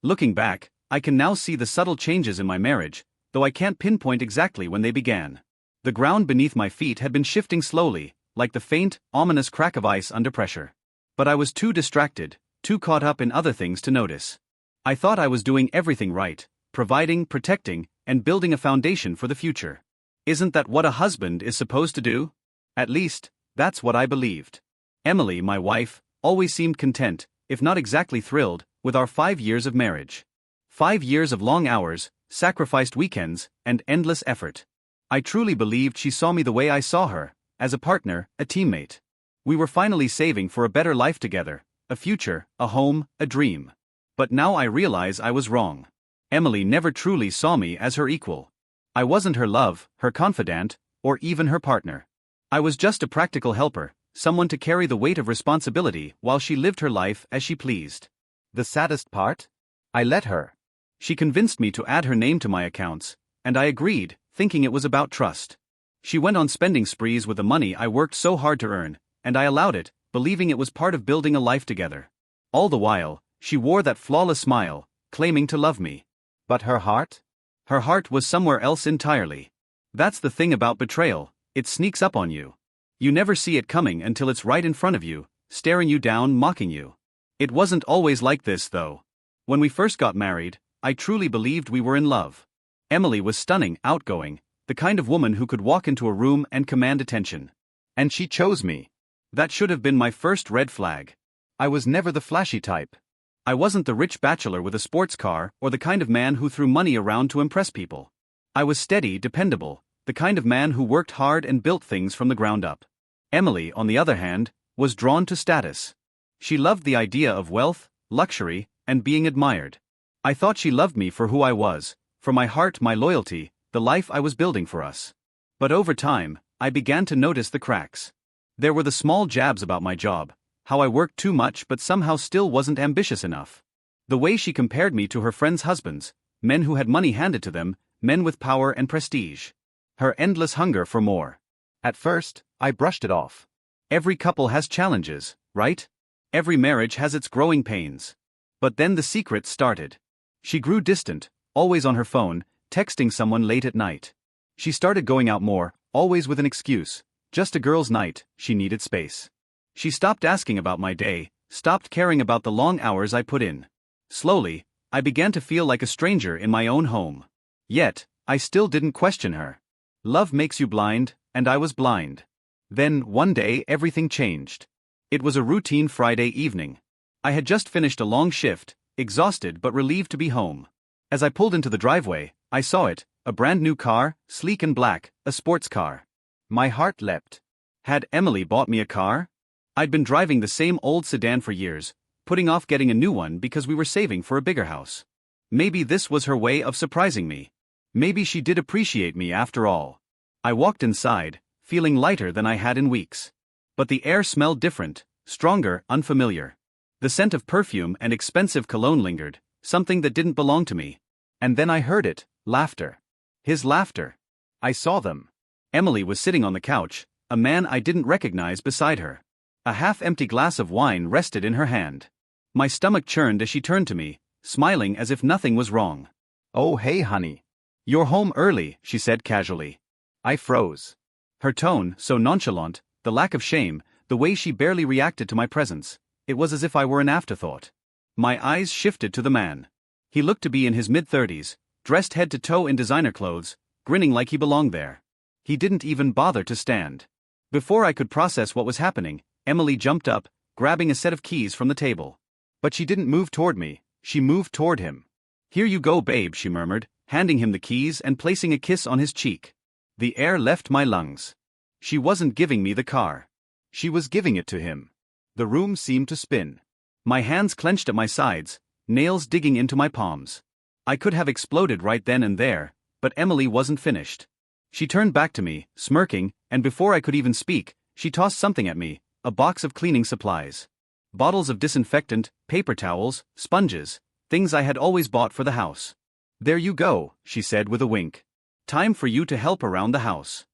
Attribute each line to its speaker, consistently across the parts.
Speaker 1: Looking back, I can now see the subtle changes in my marriage, though I can't pinpoint exactly when they began. The ground beneath my feet had been shifting slowly, like the faint, ominous crack of ice under pressure. But I was too distracted, too caught up in other things to notice. I thought I was doing everything right, providing, protecting, and building a foundation for the future. Isn't that what a husband is supposed to do? At least, that's what I believed. Emily, my wife, always seemed content, if not exactly thrilled, with our 5 years of marriage. 5 years of long hours, sacrificed weekends, and endless effort. I truly believed she saw me the way I saw her, as a partner, a teammate. We were finally saving for a better life together, a future, a home, a dream. But now I realize I was wrong. Emily never truly saw me as her equal. I wasn't her love, her confidant, or even her partner. I was just a practical helper, someone to carry the weight of responsibility while she lived her life as she pleased. The saddest part? I let her. She convinced me to add her name to my accounts, and I agreed, thinking it was about trust. She went on spending sprees with the money I worked so hard to earn, and I allowed it, believing it was part of building a life together. All the while, she wore that flawless smile, claiming to love me. But her heart? Her heart was somewhere else entirely. That's the thing about betrayal, it sneaks up on you. You never see it coming until it's right in front of you, staring you down, mocking you. It wasn't always like this, though. When we first got married, I truly believed we were in love. Emily was stunning, outgoing, the kind of woman who could walk into a room and command attention. And she chose me. That should have been my first red flag. I was never the flashy type. I wasn't the rich bachelor with a sports car or the kind of man who threw money around to impress people. I was steady, dependable, the kind of man who worked hard and built things from the ground up. Emily, on the other hand, was drawn to status. She loved the idea of wealth, luxury, and being admired. I thought she loved me for who I was, for my heart, my loyalty, the life I was building for us. But over time, I began to notice the cracks. There were the small jabs about my job, how I worked too much but somehow still wasn't ambitious enough. The way she compared me to her friends' husbands, men who had money handed to them, men with power and prestige. Her endless hunger for more. At first, I brushed it off. Every couple has challenges, right? Every marriage has its growing pains. But then the secret started. She grew distant, always on her phone, texting someone late at night. She started going out more, always with an excuse. Just a girl's night, she needed space. She stopped asking about my day, stopped caring about the long hours I put in. Slowly, I began to feel like a stranger in my own home. Yet, I still didn't question her. Love makes you blind, and I was blind. Then, one day, everything changed. It was a routine Friday evening. I had just finished a long shift, exhausted but relieved to be home. As I pulled into the driveway, I saw it, a brand new car, sleek and black, a sports car. My heart leapt. Had Emily bought me a car? I'd been driving the same old sedan for years, putting off getting a new one because we were saving for a bigger house. Maybe this was her way of surprising me. Maybe she did appreciate me after all. I walked inside, feeling lighter than I had in weeks. But the air smelled different, stronger, unfamiliar. The scent of perfume and expensive cologne lingered, something that didn't belong to me. And then I heard it, laughter. His laughter. I saw them. Emily was sitting on the couch, a man I didn't recognize beside her. A half-empty glass of wine rested in her hand. My stomach churned as she turned to me, smiling as if nothing was wrong. "Oh hey honey. You're home early," she said casually. I froze. Her tone, so nonchalant, the lack of shame, the way she barely reacted to my presence, it was as if I were an afterthought. My eyes shifted to the man. He looked to be in his mid-30s, dressed head to toe in designer clothes, grinning like he belonged there. He didn't even bother to stand. Before I could process what was happening, Emily jumped up, grabbing a set of keys from the table. But she didn't move toward me, she moved toward him. "Here you go, babe," she murmured, handing him the keys and placing a kiss on his cheek. The air left my lungs. She wasn't giving me the car. She was giving it to him. The room seemed to spin. My hands clenched at my sides, nails digging into my palms. I could have exploded right then and there, but Emily wasn't finished. She turned back to me, smirking, and before I could even speak, she tossed something at me, a box of cleaning supplies. Bottles of disinfectant, paper towels, sponges, things I had always bought for the house. "There you go," she said with a wink. "Time for you to help around the house."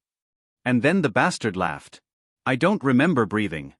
Speaker 1: And then the bastard laughed. I don't remember breathing.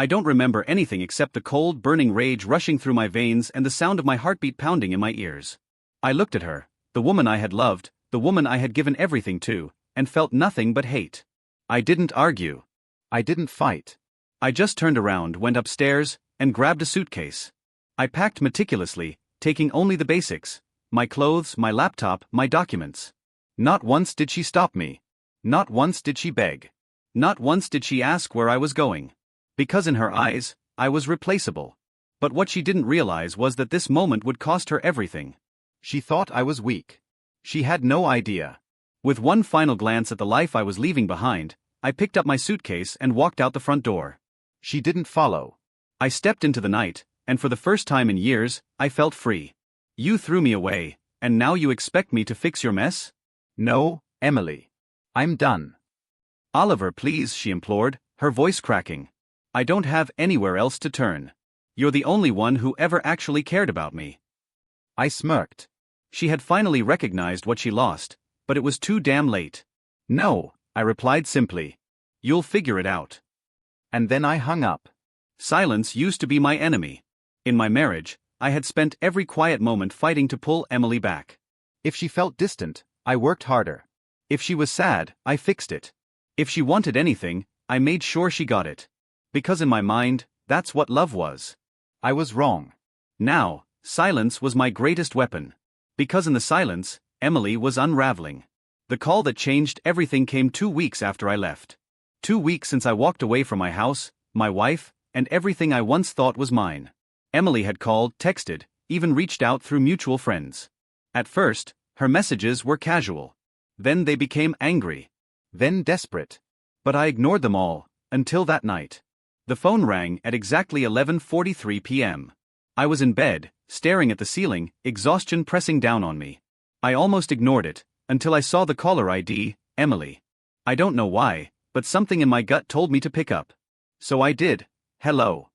Speaker 1: I don't remember anything except the cold, burning rage rushing through my veins and the sound of my heartbeat pounding in my ears. I looked at her, the woman I had loved, the woman I had given everything to, and felt nothing but hate. I didn't argue. I didn't fight. I just turned around, went upstairs, and grabbed a suitcase. I packed meticulously, taking only the basics: my clothes, my laptop, my documents. Not once did she stop me. Not once did she beg. Not once did she ask where I was going. Because in her eyes, I was replaceable. But what she didn't realize was that this moment would cost her everything. She thought I was weak. She had no idea. With one final glance at the life I was leaving behind, I picked up my suitcase and walked out the front door. She didn't follow. I stepped into the night, and for the first time in years, I felt free. You threw me away, and now you expect me to fix your mess? No, Emily. I'm done. Oliver, please, she implored, her voice cracking. I don't have anywhere else to turn. You're the only one who ever actually cared about me. I smirked. She had finally recognized what she lost, but it was too damn late. No, I replied simply. You'll figure it out. And then I hung up. Silence used to be my enemy. In my marriage, I had spent every quiet moment fighting to pull Emily back. If she felt distant, I worked harder. If she was sad, I fixed it. If she wanted anything, I made sure she got it. Because in my mind, that's what love was. I was wrong. Now, silence was my greatest weapon. Because in the silence, Emily was unraveling. The call that changed everything came 2 weeks after I left. 2 weeks since I walked away from my house, my wife, and everything I once thought was mine. Emily had called, texted, even reached out through mutual friends. At first, her messages were casual. Then they became angry. Then desperate. But I ignored them all, until that night. The phone rang at exactly 11:43 p.m. I was in bed, staring at the ceiling, exhaustion pressing down on me. I almost ignored it, until I saw the caller ID, Emily. I don't know why, but something in my gut told me to pick up. So I did. Hello.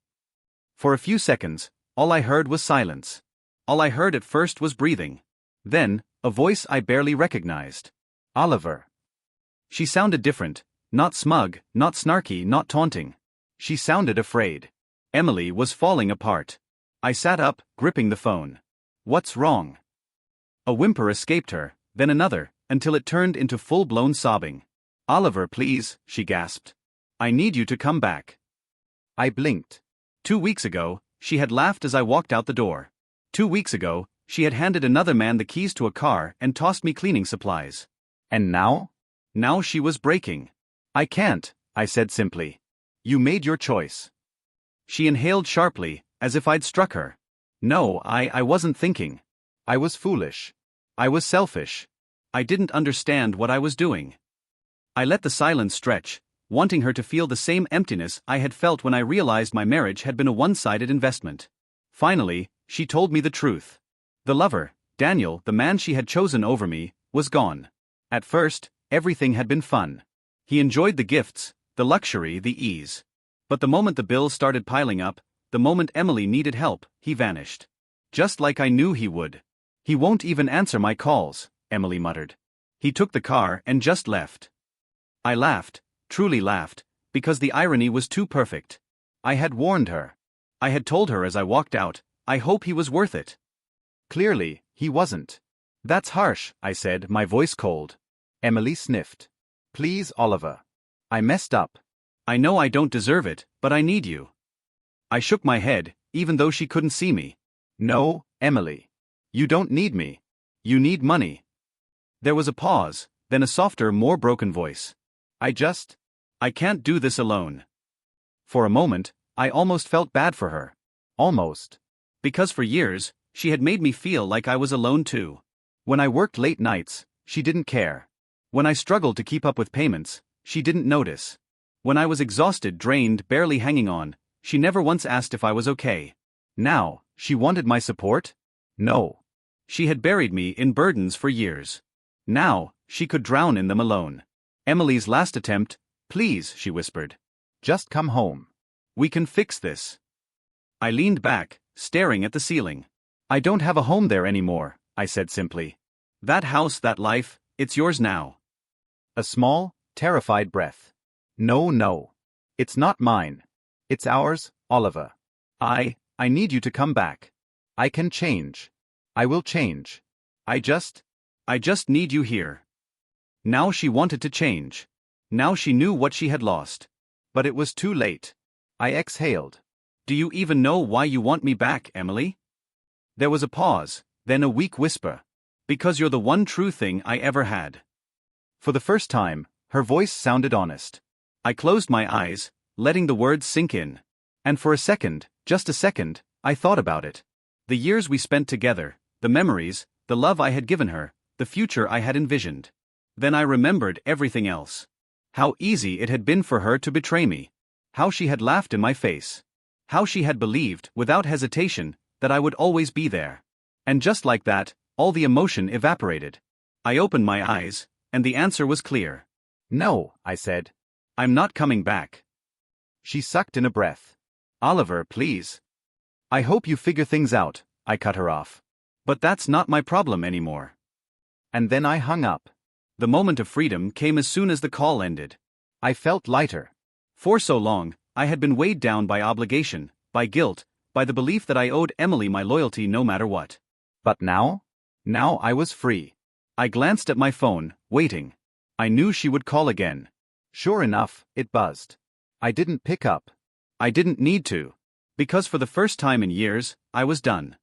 Speaker 1: For a few seconds, all I heard was silence. All I heard at first was breathing. Then, a voice I barely recognized. Oliver. She sounded different, not smug, not snarky, not taunting. She sounded afraid. Emily was falling apart. I sat up, gripping the phone. What's wrong? A whimper escaped her, then another, until it turned into full-blown sobbing. Oliver, please, she gasped. I need you to come back. I blinked. 2 weeks ago, she had laughed as I walked out the door. 2 weeks ago, she had handed another man the keys to a car and tossed me cleaning supplies. And now? Now she was breaking. I can't, I said simply. You made your choice. She inhaled sharply, as if I'd struck her. No, I wasn't thinking. I was foolish. I was selfish. I didn't understand what I was doing. I let the silence stretch, wanting her to feel the same emptiness I had felt when I realized my marriage had been a one-sided investment. Finally, she told me the truth. The lover, Daniel, the man she had chosen over me, was gone. At first, everything had been fun. He enjoyed the gifts, the luxury, the ease. But the moment the bills started piling up, the moment Emily needed help, he vanished. Just like I knew he would. He won't even answer my calls, Emily muttered. He took the car and just left. I laughed, truly laughed, because the irony was too perfect. I had warned her. I had told her as I walked out, I hope he was worth it. Clearly, he wasn't. That's harsh, I said, my voice cold. Emily sniffed. Please, Oliver. I messed up. I know I don't deserve it, but I need you. I shook my head, even though she couldn't see me. No, Emily. You don't need me. You need money. There was a pause, then a softer, more broken voice. I can't do this alone. For a moment, I almost felt bad for her. Almost. Because for years, she had made me feel like I was alone too. When I worked late nights, she didn't care. When I struggled to keep up with payments, she didn't notice. When I was exhausted, drained, barely hanging on, she never once asked if I was okay. Now, she wanted my support? No. She had buried me in burdens for years. Now, she could drown in them alone. Emily's last attempt, please, she whispered. Just come home. We can fix this. I leaned back, staring at the ceiling. I don't have a home there anymore, I said simply. That house, that life, it's yours now. A small, terrified breath. No, it's not mine.
Speaker 2: It's ours, Oliver. I need you to come back. I can change. I will change. I just
Speaker 1: need you here. Now she wanted to change. Now she knew what she had lost.
Speaker 2: But it was too late. I exhaled.
Speaker 1: Do you even know why you want me back, Emily? There was a pause, then a weak whisper. Because you're the one true thing I ever had.
Speaker 2: For the first time, her voice sounded honest.
Speaker 1: I closed my eyes, letting the words sink in. And for a second, just a second, I thought about it. The years we spent together, the memories, the love I had given her, the future I had envisioned. Then I remembered everything else. How easy it had been for her to betray me. How she had laughed in my face. How she had believed, without hesitation, that I would always be there. And just like that, all the emotion evaporated. I opened my eyes, and the answer was clear.
Speaker 2: No, I said.
Speaker 1: I'm not coming back.
Speaker 2: She sucked in a breath.
Speaker 1: Oliver, please.
Speaker 2: I hope you figure things out, I cut her off.
Speaker 1: But that's not my problem anymore.
Speaker 2: And then I hung up.
Speaker 1: The moment of freedom came as soon as the call ended.
Speaker 2: I felt lighter.
Speaker 1: For so long, I had been weighed down by obligation, by guilt, by the belief that I owed Emily my loyalty no matter what.
Speaker 2: But now? Now I was free.
Speaker 1: I glanced at my phone, waiting. I knew she would call again.
Speaker 2: Sure enough, it buzzed. I didn't pick up.
Speaker 1: I didn't need to. Because for the first time in years, I was done.